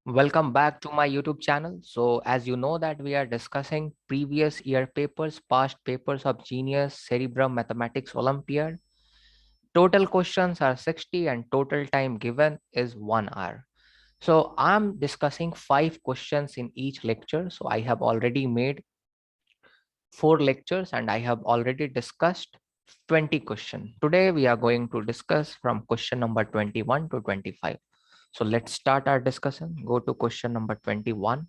Welcome back to my YouTube channel. So as you know that we are discussing previous year papers, past papers of Genius Cerebrum Mathematics Olympiad. Total questions are 60 and total time given is 1 hour. So I'm discussing 5 questions in each lecture. So I have already made 4 lectures and I have already discussed 20 questions. Today we are going to discuss from question number 21 to 25. So let's start our discussion. Go to question number 21.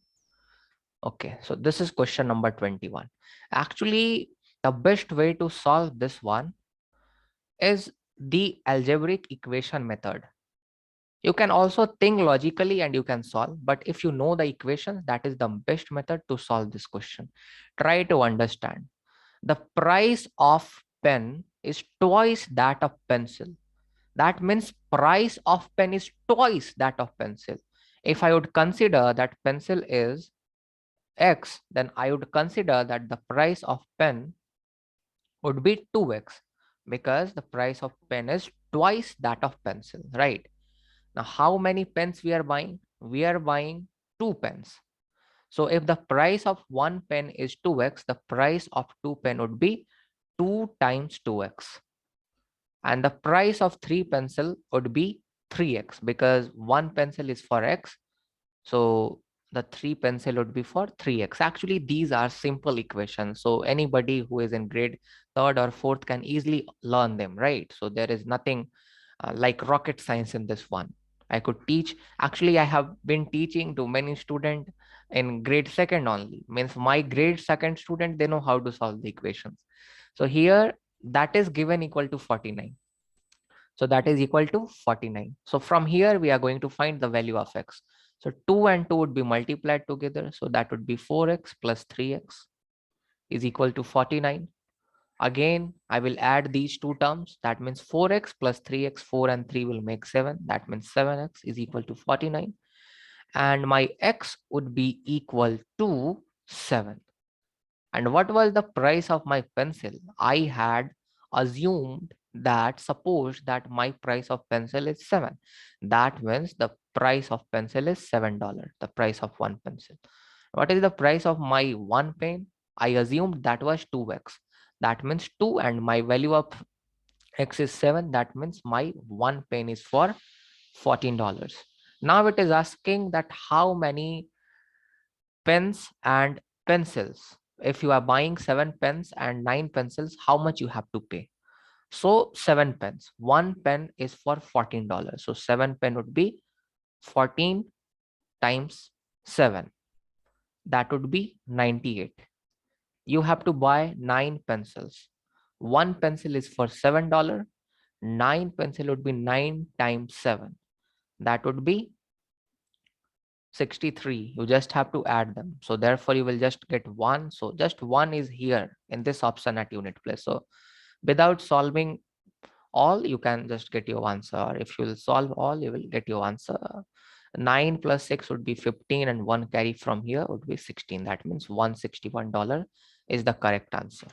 Okay, so this is question number 21. Actually, the best way to solve this one is the algebraic equation method. You can also think logically and you can solve, but if you know the equations, that is the best method to solve this question. Try to understand. The price of pen is twice that of pencil. That means price of pen is twice that of pencil. If I would consider that pencil is X, then I would consider that the price of pen would be 2x because the price of pen is twice that of pencil, right? Now, how many pens we are buying? We are buying 2 pens. So if the price of 1 pen is 2x, the price of 2 pen would be 2 times 2x. And the price of 3 pencil would be 3x because 1 pencil is for x. So the 3 pencil would be for 3x. Actually, these are simple equations. So anybody who is in grade 3rd or 4th can easily learn them, right? So there is nothing like rocket science in this one. I could teach. Actually, I have been teaching to many students in grade 2nd only. Means my grade 2nd student, they know how to solve the equations. So here that is given equal to 49. So that is equal to 49. So from here, we are going to find the value of x. So 2 and 2 would be multiplied together. So that would be 4x plus 3x is equal to 49. Again, I will add these two terms. That means 4x plus 3x, 4 and 3 will make 7. That means 7x is equal to 49. And my x would be equal to 7. And what was the price of my pencil? I had assumed that suppose that my price of pencil is 7. That means the price of pencil is $7, the price of 1 pencil. What is the price of my 1 pen? I assumed that was 2x. That means 2 and my value of x is 7. That means my 1 pen is for $14. Now it is asking that how many pens and pencils. If you are buying 7 pens and 9 pencils, how much you have to pay? So 7 pens. 1 pen is for $14. So 7 pen would be 14 times 7. That would be 98. You have to buy 9 pencils. 1 pencil is for $7. 9 pencil would be 9 times 7. That would be 63. You just have to add them. So therefore you will just get 1. So just 1 is here in this option at unit place. So without solving all, you can just get your answer. If you will solve all, you will get your answer. 9 plus 6 would be 15 and 1 carry from here would be 16. That means $161 is the correct answer.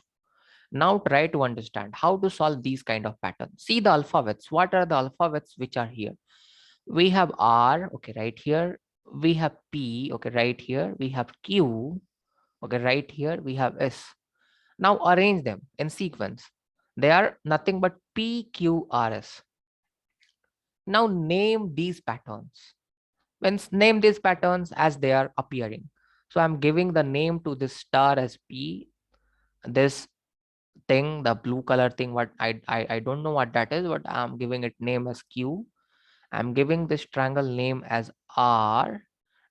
Now try to understand how to solve these kind of patterns. See the alphabets. What are the alphabets which are here? We have R, okay, right here. We have P, okay, right here. We have Q, okay, right here. We have S. Now arrange them in sequence. They are nothing but P, Q, R, S. Now name these patterns. Name these patterns as they are appearing. So I'm giving the name to this star as P. This thing, the blue color thing, what I don't know what that is, but I'm giving it name as Q. I'm giving this triangle name as R,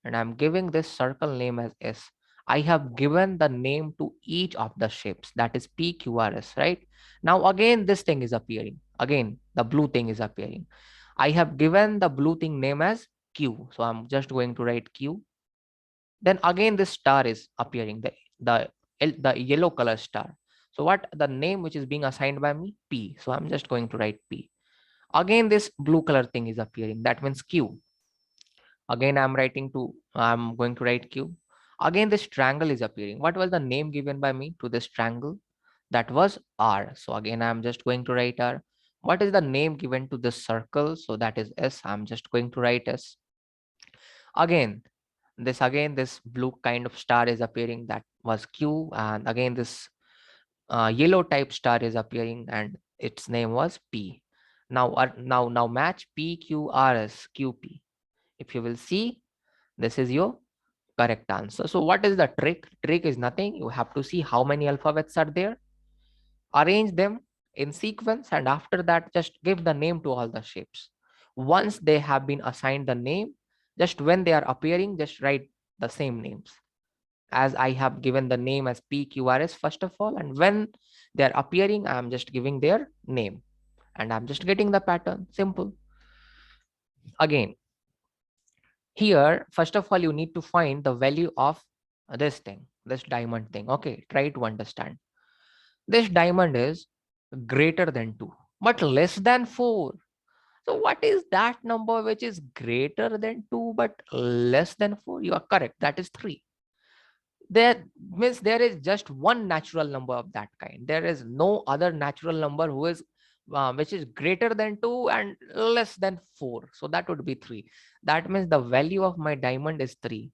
and I'm giving this circle name as S. I have given the name to each of the shapes, that is P, Q, R, S, right? Now again, this thing is appearing. Again, the blue thing is appearing. I have given the blue thing name as Q. So I'm just going to write Q. Then again, this star is appearing, the yellow color star. So what the name which is being assigned by me? P. So I'm just going to write P. Again, this blue color thing is appearing. That means Q. Again, I'm going to write Q. Again, this triangle is appearing. What was the name given by me to this triangle? That was R. So again, I'm just going to write R. What is the name given to this circle? So that is S. I'm just going to write S. Again, this blue kind of star is appearing, that was Q, and again this yellow type star is appearing and its name was P. Now match PQRS QP. If you will see, this is your correct answer. So what is the trick? Trick is nothing. You have to see how many alphabets are there, arrange them in sequence, and after that just give the name to all the shapes. Once they have been assigned the name, just when they are appearing, just write the same names as I have given the name as PQRS first of all, and when they are appearing, I am just giving their name and I'm just getting the pattern. Simple. Again, here, first of all, you need to find the value of this thing, this diamond thing. Okay, try to understand. This diamond is greater than 2, but less than 4. So what is that number which is greater than 2 but less than 4? You are correct. That is 3. There means there is just one natural number of that kind. There is no other natural number who is which is greater than 2 and less than 4. So that would be 3. That means the value of my diamond is 3.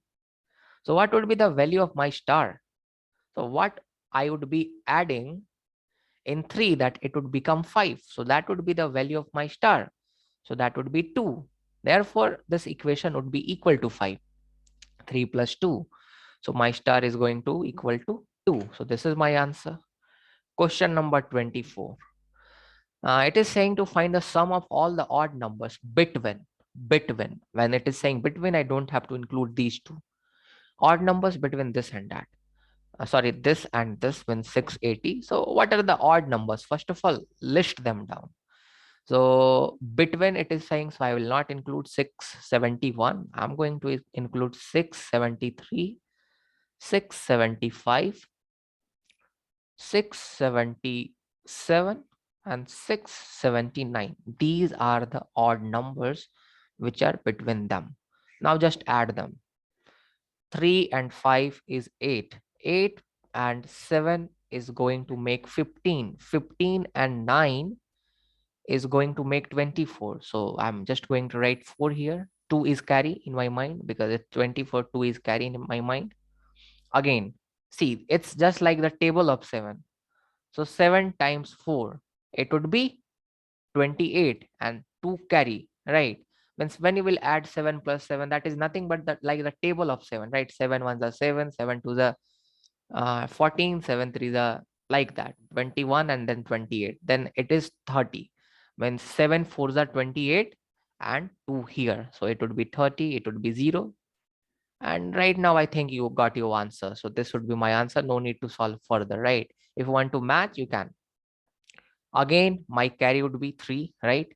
So what would be the value of my star? So what I would be adding in 3, that it would become 5. So that would be the value of my star. So that would be 2. Therefore, this equation would be equal to 5. 3 plus 2. So my star is going to equal to 2. So this is my answer. Question number 24. It is saying to find the sum of all the odd numbers between. When it is saying between, I don't have to include these two. Odd numbers between this and that. Sorry, this and this when 680. So what are the odd numbers? First of all, list them down. So between it is saying, so I will not include 671. I'm going to include 673, 675, 677, and 679. These are the odd numbers which are between them. Now just add them. 3 and 5 is 8. 8 and 7 is going to make 15. 15 and 9 is going to make 24. So I'm just going to write 4 here. 2 is carry in my mind because it's 24. 2 is carry in my mind. Again, see, it's just like the table of 7. So 7 times 4, it would be 28 and 2 carry, right? When you will add 7 plus 7, that is nothing but that like the table of 7, right? 7 ones are 7, 7 twos are 14, 7 threes are like that, 21 and then 28. Then it is 30. When 7 fours are 28 and 2 here. So it would be 30, it would be 0. And right now, I think you got your answer. So this would be my answer. No need to solve further, right? If you want to match, you can. Again, my carry would be 3, right?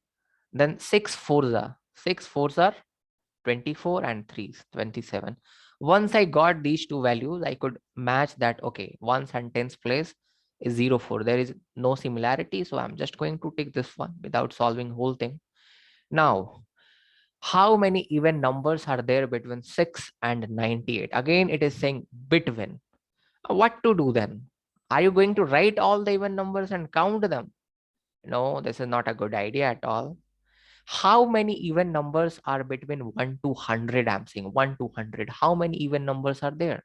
Then 6 fours are 24 and 3 is 27. Once I got these two values, I could match that. Okay, ones and tens place is 0, 4. There is no similarity. So I'm just going to take this one without solving whole thing. Now, how many even numbers are there between 6 and 98? Again, it is saying between. What to do then? Are you going to write all the even numbers and count them? No, this is not a good idea at all. How many even numbers are between 1 to 100? I'm saying 1 to 100. How many even numbers are there?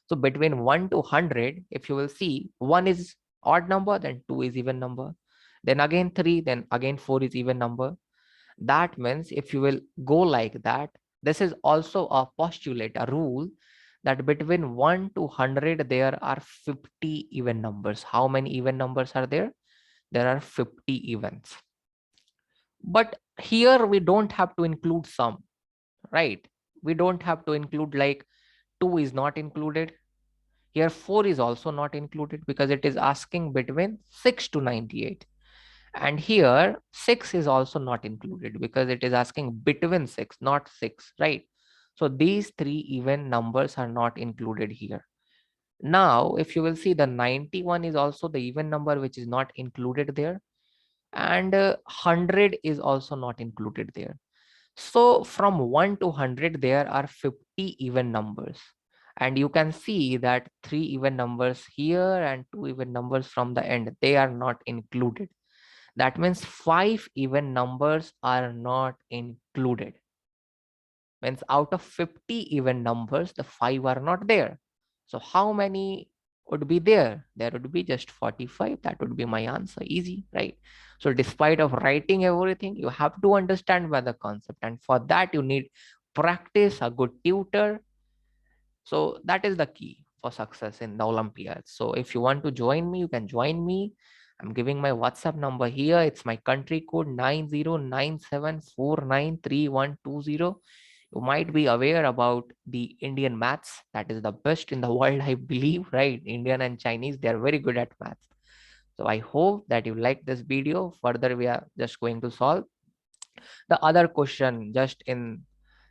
So between 1 to 100, if you will see, 1 is odd number, then 2 is even number. Then again 3, then again 4 is even number. That means if you will go like that, this is also a postulate, a rule that between 1 to 100, there are 50 even numbers. How many even numbers are there? There are 50 events. But here we don't have to include some, right? We don't have to include like 2 is not included. Here 4 is also not included because it is asking between 6 to 98. And here 6 is also not included because it is asking between 6, not 6, right? So these three even numbers are not included here. Now, if you will see, the 91 is also the even number which is not included there. And 100 is also not included there. So from 1 to 100, there are 50 even numbers. And you can see that 3 even numbers here and 2 even numbers from the end, they are not included. That means 5 even numbers are not included. Means out of 50 even numbers, the 5 are not there. So how many would be there? There would be just 45. That would be my answer. Easy, right? So despite of writing everything, you have to understand by the concept. And for that, you need practice, a good tutor. So that is the key for success in the Olympiads. So if you want to join me, you can join me. I'm giving my WhatsApp number here. It's my country code 9097493120. You might be aware about the Indian maths. That is the best in the world, I believe, right? Indian and Chinese, they are very good at maths. So I hope that you like this video. Further, we are just going to solve the other question just in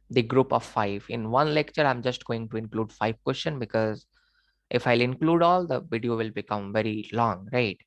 the group of 5. In one lecture, I'm just going to include 5 questions, because if I'll include all, the video will become very long, right?